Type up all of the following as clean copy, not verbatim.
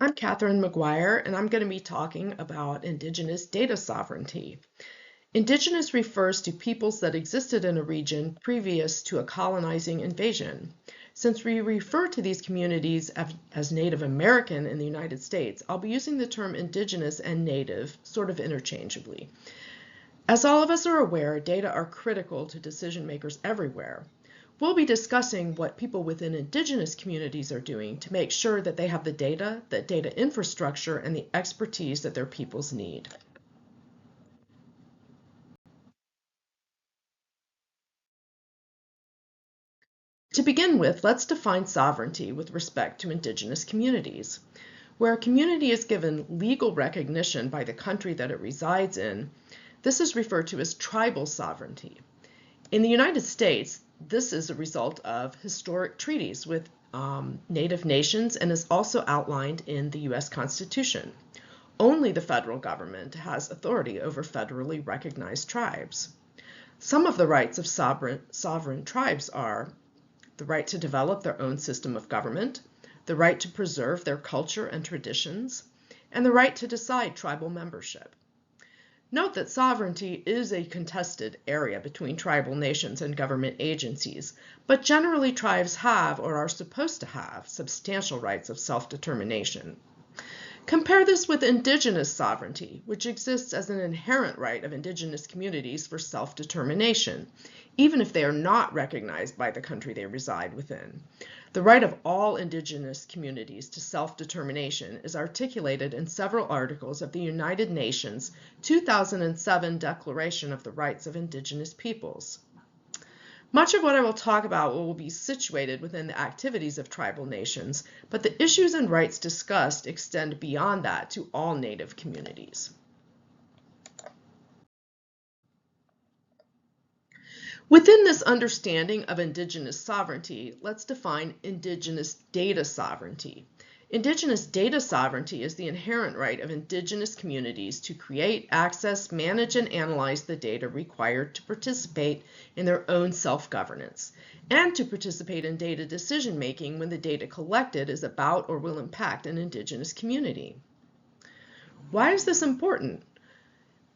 I'm KMcGuire, and I'm going to be talking about Indigenous data sovereignty. Indigenous refers to peoples that existed in a region previous to a colonizing invasion. Since we refer to these communities as Native American in the United States, I'll be using the term Indigenous and Native sort of interchangeably. As all of us are aware, data are critical to decision makers everywhere. We'll be discussing what people within Indigenous communities are doing to make sure that they have the data infrastructure, and the expertise that their peoples need. To begin with, let's define sovereignty with respect to Indigenous communities. Where a community is given legal recognition by the country that it resides in, this is referred to as tribal sovereignty. In the United States, this is a result of historic treaties with Native nations and is also outlined in the U.S. Constitution. Only the federal government has authority over federally recognized tribes. Some of the rights of sovereign tribes are the right to develop their own system of government, the right to preserve their culture and traditions, and the right to decide tribal membership. Note that sovereignty is a contested area between tribal nations and government agencies, but generally tribes have or are supposed to have substantial rights of self-determination. Compare this with Indigenous sovereignty, which exists as an inherent right of Indigenous communities for self-determination, even if they are not recognized by the country they reside within. The right of all Indigenous communities to self-determination is articulated in several articles of the United Nations 2007 Declaration of the Rights of Indigenous Peoples. Much of what I will talk about will be situated within the activities of tribal nations, but the issues and rights discussed extend beyond that to all Native communities. Within this understanding of Indigenous sovereignty, let's define Indigenous data sovereignty. Indigenous data sovereignty is the inherent right of Indigenous communities to create, access, manage, and analyze the data required to participate in their own self-governance, and to participate in data decision-making when the data collected is about or will impact an Indigenous community. Why is this important?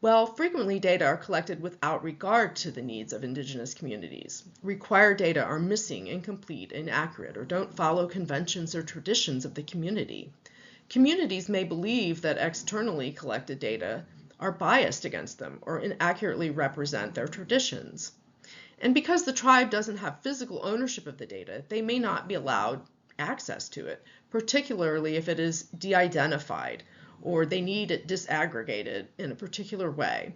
Well, frequently data are collected without regard to the needs of Indigenous communities. Required data are missing, incomplete, inaccurate, or don't follow conventions or traditions of the community. Communities may believe that externally collected data are biased against them or inaccurately represent their traditions. And because the tribe doesn't have physical ownership of the data, they may not be allowed access to it, particularly if it is de-identified, or they need it disaggregated in a particular way.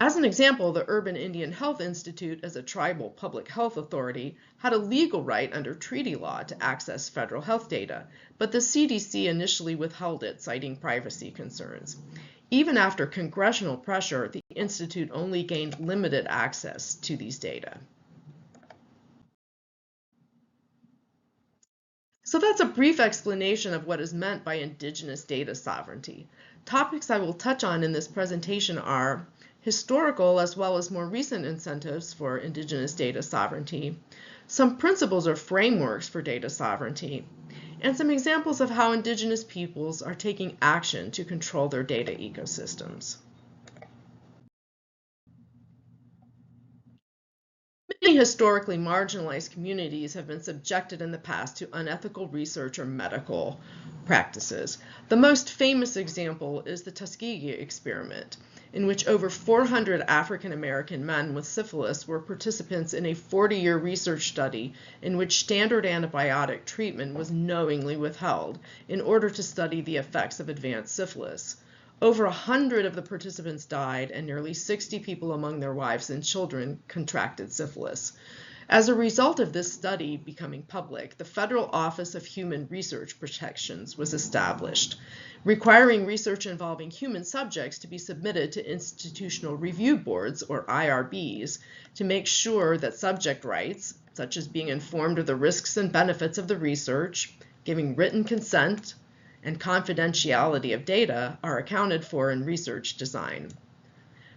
As an example, the Urban Indian Health Institute, as a tribal public health authority, had a legal right under treaty law to access federal health data, but the CDC initially withheld it, citing privacy concerns. Even after congressional pressure, the Institute only gained limited access to these data. So that's a brief explanation of what is meant by Indigenous data sovereignty. Topics I will touch on in this presentation are historical as well as more recent incentives for Indigenous data sovereignty, some principles or frameworks for data sovereignty, and some examples of how Indigenous peoples are taking action to control their data ecosystems. Many historically marginalized communities have been subjected in the past to unethical research or medical practices. The most famous example is the Tuskegee experiment, in which over 400 African American men with syphilis were participants in a 40-year research study in which standard antibiotic treatment was knowingly withheld in order to study the effects of advanced syphilis. Over 100 of the participants died, and nearly 60 people among their wives and children contracted syphilis. As a result of this study becoming public, the Federal Office of Human Research Protections was established, requiring research involving human subjects to be submitted to institutional review boards, or IRBs, to make sure that subject rights, such as being informed of the risks and benefits of the research, giving written consent, and confidentiality of data, are accounted for in research design.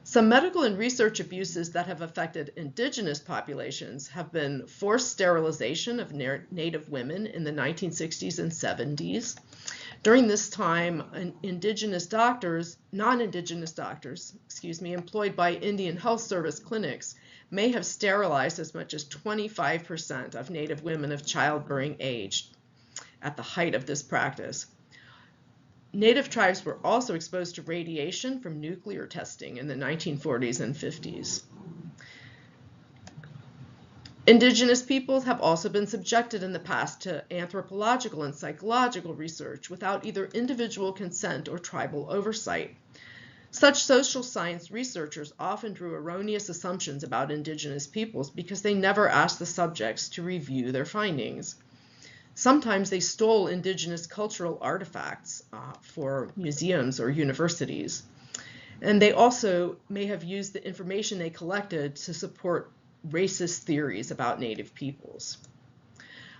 Some medical and research abuses that have affected Indigenous populations have been forced sterilization of Native women in the 1960s and 70s, During this time, non-Indigenous doctors, employed by Indian Health Service clinics may have sterilized as much as 25% of Native women of childbearing age at the height of this practice. Native tribes were also exposed to radiation from nuclear testing in the 1940s and 50s. Indigenous peoples have also been subjected in the past to anthropological and psychological research without either individual consent or tribal oversight. Such social science researchers often drew erroneous assumptions about Indigenous peoples because they never asked the subjects to review their findings. Sometimes they stole Indigenous cultural artifacts for museums or universities. And they also may have used the information they collected to support racist theories about Native peoples.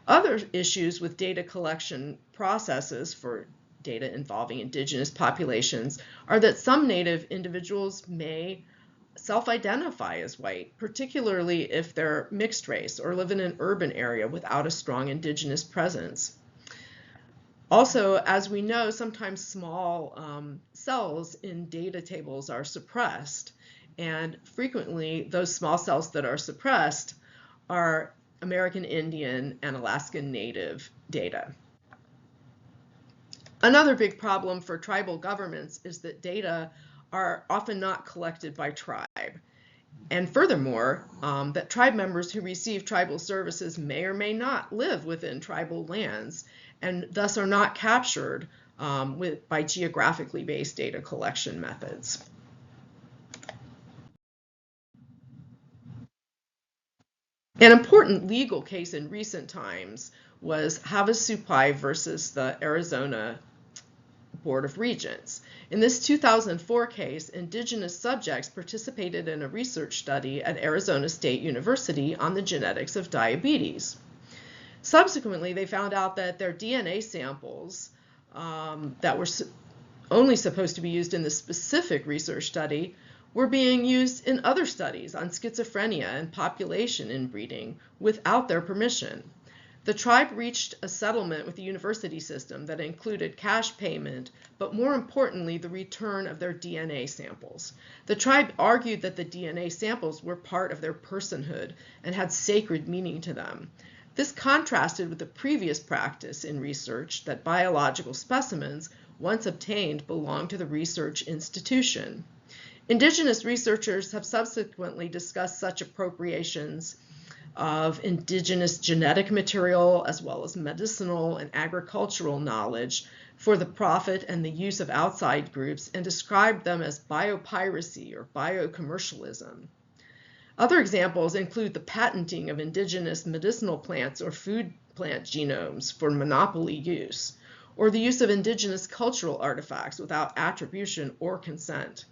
Other issues with data collection processes for data involving Indigenous populations are that some Native individuals may self-identify as white, particularly if they're mixed race or live in an urban area without a strong Indigenous presence. Also, as we know, sometimes small cells in data tables are suppressed, and frequently those small cells that are suppressed are American Indian and Alaskan Native data. Another big problem for tribal governments is that data are often not collected by tribe. And furthermore, that tribe members who receive tribal services may or may not live within tribal lands and thus are not captured by geographically based data collection methods. An important legal case in recent times was Havasupai versus the Arizona Board of Regents. In this 2004 case, Indigenous subjects participated in a research study at Arizona State University on the genetics of diabetes. Subsequently, they found out that their DNA samples that were only supposed to be used in this specific research study were being used in other studies on schizophrenia and population inbreeding without their permission. The tribe reached a settlement with the university system that included cash payment, but more importantly, the return of their DNA samples. The tribe argued that the DNA samples were part of their personhood and had sacred meaning to them. This contrasted with the previous practice in research that biological specimens, once obtained, belonged to the research institution. Indigenous researchers have subsequently discussed such appropriations of Indigenous genetic material as well as medicinal and agricultural knowledge for the profit and the use of outside groups and described them as biopiracy or biocommercialism. Other examples include the patenting of Indigenous medicinal plants or food plant genomes for monopoly use, or the use of Indigenous cultural artifacts without attribution or consent.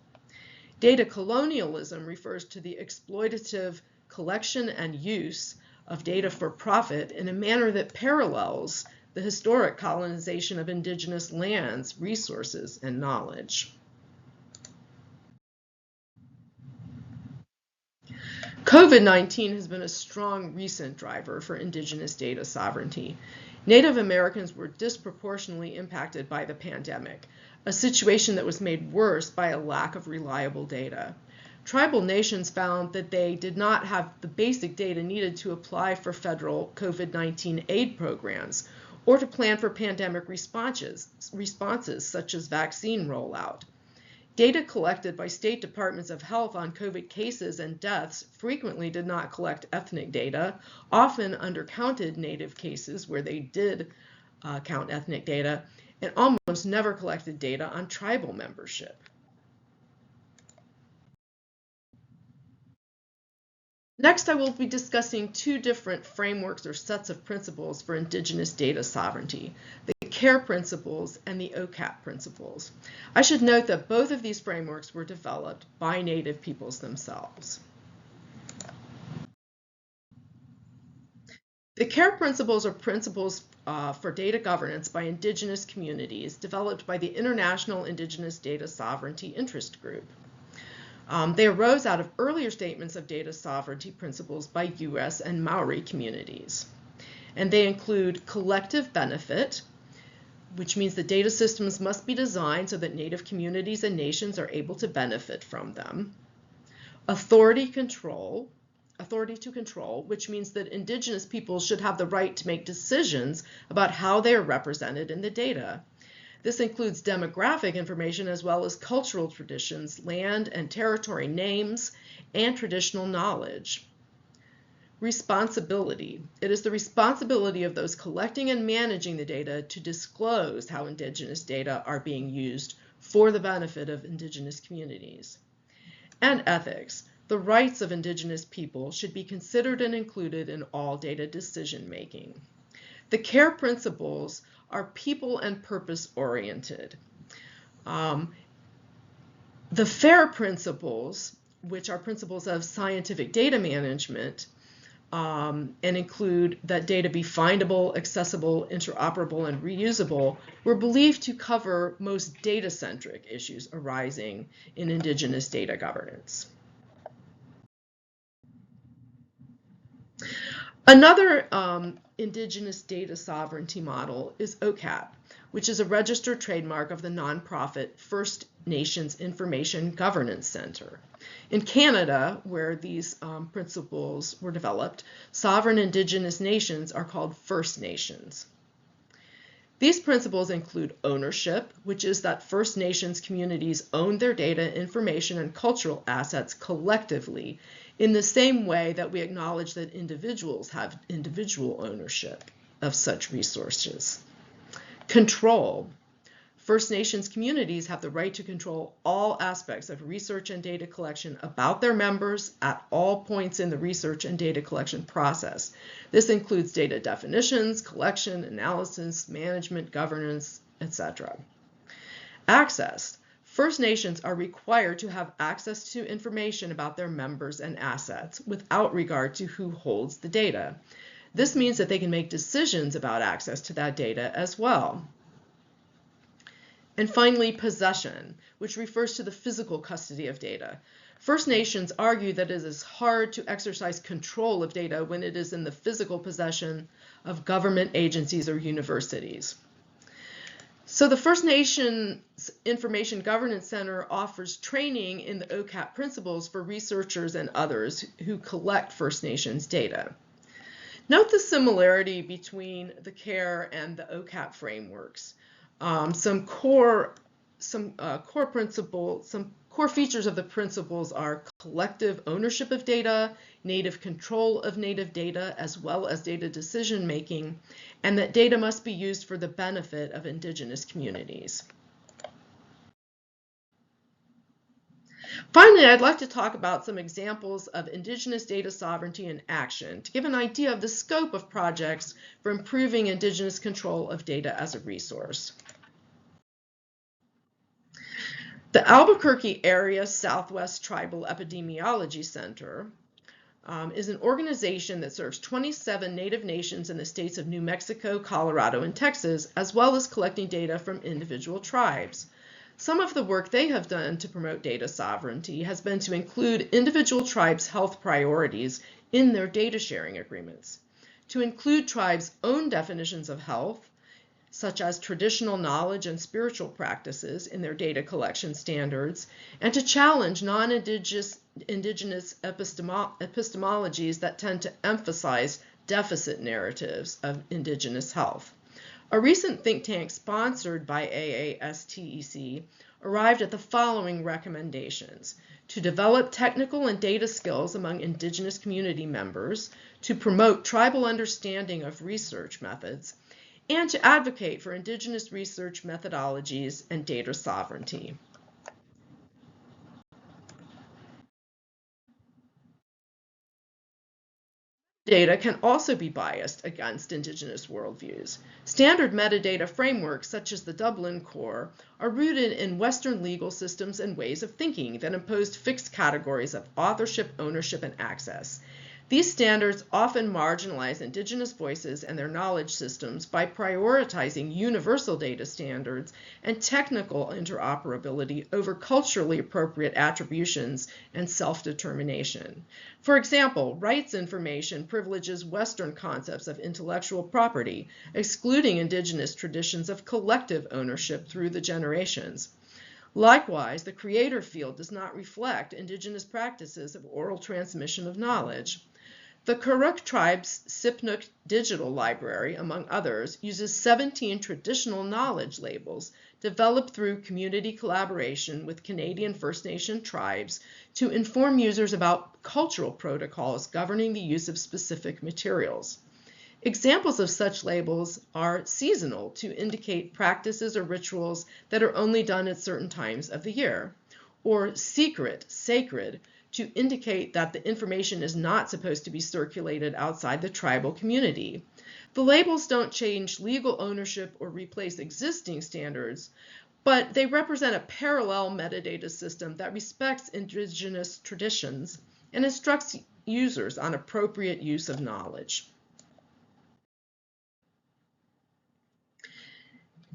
Data colonialism refers to the exploitative collection and use of data for profit in a manner that parallels the historic colonization of Indigenous lands, resources, and knowledge. COVID-19 has been a strong recent driver for Indigenous data sovereignty. Native Americans were disproportionately impacted by the pandemic, a situation that was made worse by a lack of reliable data. Tribal nations found that they did not have the basic data needed to apply for federal COVID-19 aid programs or to plan for pandemic responses such as vaccine rollout. Data collected by state departments of health on COVID cases and deaths frequently did not collect ethnic data, often undercounted Native cases where they did count ethnic data, and almost never collected data on tribal membership. Next, I will be discussing two different frameworks or sets of principles for Indigenous data sovereignty, the CARE principles and the OCAP principles. I should note that both of these frameworks were developed by Native peoples themselves. The CARE principles are principles for data governance by Indigenous communities developed by the International Indigenous Data Sovereignty Interest Group. They arose out of earlier statements of data sovereignty principles by U.S. and Maori communities. And they include collective benefit, which means that data systems must be designed so that Native communities and nations are able to benefit from them. Authority to control, which means that Indigenous peoples should have the right to make decisions about how they are represented in the data. This includes demographic information as well as cultural traditions, land and territory names, and traditional knowledge. Responsibility. It is the responsibility of those collecting and managing the data to disclose how Indigenous data are being used for the benefit of Indigenous communities. And ethics. The rights of Indigenous people should be considered and included in all data decision making. The CARE principles are people and purpose oriented. The FAIR principles, which are principles of scientific data management, and include that data be findable, accessible, interoperable, and reusable, were believed to cover most data-centric issues arising in Indigenous data governance. Another Indigenous data sovereignty model is OCAP, which is a registered trademark of the nonprofit First Nations Information Governance Center. In Canada, where these principles were developed, sovereign Indigenous nations are called First Nations. These principles include ownership, which is that First Nations communities own their data, information, and cultural assets collectively in the same way that we acknowledge that individuals have individual ownership of such resources. Control. First Nations communities have the right to control all aspects of research and data collection about their members at all points in the research and data collection process. This includes data definitions, collection, analysis, management, governance, etc. Access. First Nations are required to have access to information about their members and assets without regard to who holds the data. This means that they can make decisions about access to that data as well. And finally, possession, which refers to the physical custody of data. First Nations argue that it is hard to exercise control of data when it is in the physical possession of government agencies or universities. So the First Nations Information Governance Center offers training in the OCAP principles for researchers and others who collect First Nations data. Note the similarity between the CARE and the OCAP frameworks. Some core features of the principles are collective ownership of data, native control of native data, as well as data decision making, and that data must be used for the benefit of Indigenous communities. Finally, I'd like to talk about some examples of Indigenous data sovereignty in action to give an idea of the scope of projects for improving Indigenous control of data as a resource. The Albuquerque Area Southwest Tribal Epidemiology Center is an organization that serves 27 Native nations in the states of New Mexico, Colorado, and Texas, as well as collecting data from individual tribes. Some of the work they have done to promote data sovereignty has been to include individual tribes' health priorities in their data sharing agreements, to include tribes' own definitions of health, such as traditional knowledge and spiritual practices in their data collection standards, and to challenge non-Indigenous epistemologies that tend to emphasize deficit narratives of Indigenous health. A recent think tank sponsored by AASTEC arrived at the following recommendations: to develop technical and data skills among Indigenous community members, to promote tribal understanding of research methods, and to advocate for Indigenous research methodologies and data sovereignty. Data can also be biased against Indigenous worldviews. Standard metadata frameworks, such as the Dublin Core, are rooted in Western legal systems and ways of thinking that imposed fixed categories of authorship, ownership, and access. These standards often marginalize Indigenous voices and their knowledge systems by prioritizing universal data standards and technical interoperability over culturally appropriate attributions and self-determination. For example, rights information privileges Western concepts of intellectual property, excluding Indigenous traditions of collective ownership through the generations. Likewise, the creator field does not reflect Indigenous practices of oral transmission of knowledge. The Karuk tribe's Sipnuk digital library, among others, uses 17 traditional knowledge labels developed through community collaboration with Canadian First Nation tribes to inform users about cultural protocols governing the use of specific materials. Examples of such labels are seasonal, to indicate practices or rituals that are only done at certain times of the year, or secret, sacred, to indicate that the information is not supposed to be circulated outside the tribal community. The labels don't change legal ownership or replace existing standards, but they represent a parallel metadata system that respects Indigenous traditions and instructs users on appropriate use of knowledge.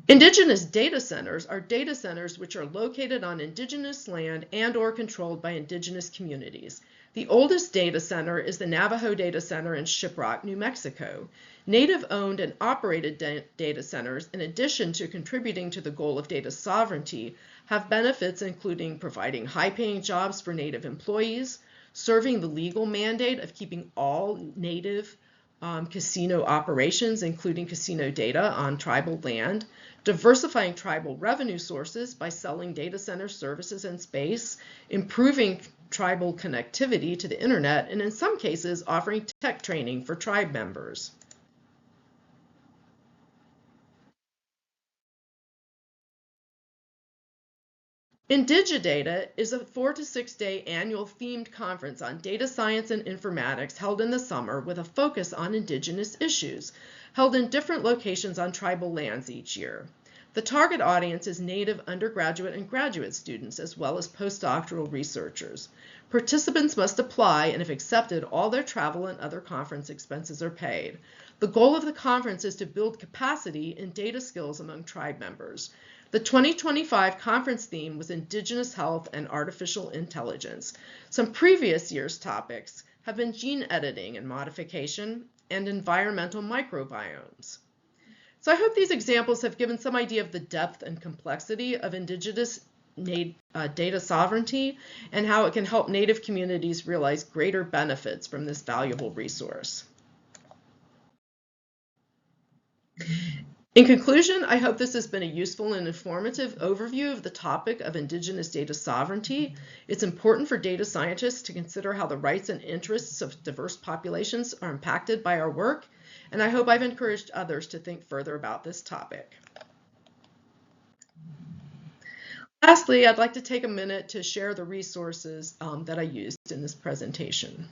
Indigenous data centers are data centers which are located on Indigenous land and/or controlled by Indigenous communities. The oldest data center is the Navajo Data Center in Shiprock, New Mexico. Native-owned and operated data centers, in addition to contributing to the goal of data sovereignty, have benefits including providing high-paying jobs for Native employees, serving the legal mandate of keeping all Native casino operations, including casino data on tribal land, diversifying tribal revenue sources by selling data center services and space, improving tribal connectivity to the internet, and in some cases offering tech training for tribe members. Indigidata is a 4 to 6 day annual themed conference on data science and informatics held in the summer with a focus on Indigenous issues, held in different locations on tribal lands each year. The target audience is Native undergraduate and graduate students, as well as postdoctoral researchers. Participants must apply, and if accepted, all their travel and other conference expenses are paid. The goal of the conference is to build capacity in data skills among tribe members. The 2025 conference theme was Indigenous Health and Artificial Intelligence. Some previous year's topics have been gene editing and modification and environmental microbiomes. So I hope these examples have given some idea of the depth and complexity of Indigenous data sovereignty and how it can help Native communities realize greater benefits from this valuable resource. In conclusion, I hope this has been a useful and informative overview of the topic of Indigenous data sovereignty. It's important for data scientists to consider how the rights and interests of diverse populations are impacted by our work, and I hope I've encouraged others to think further about this topic. Lastly, I'd like to take a minute to share the resources that I used in this presentation.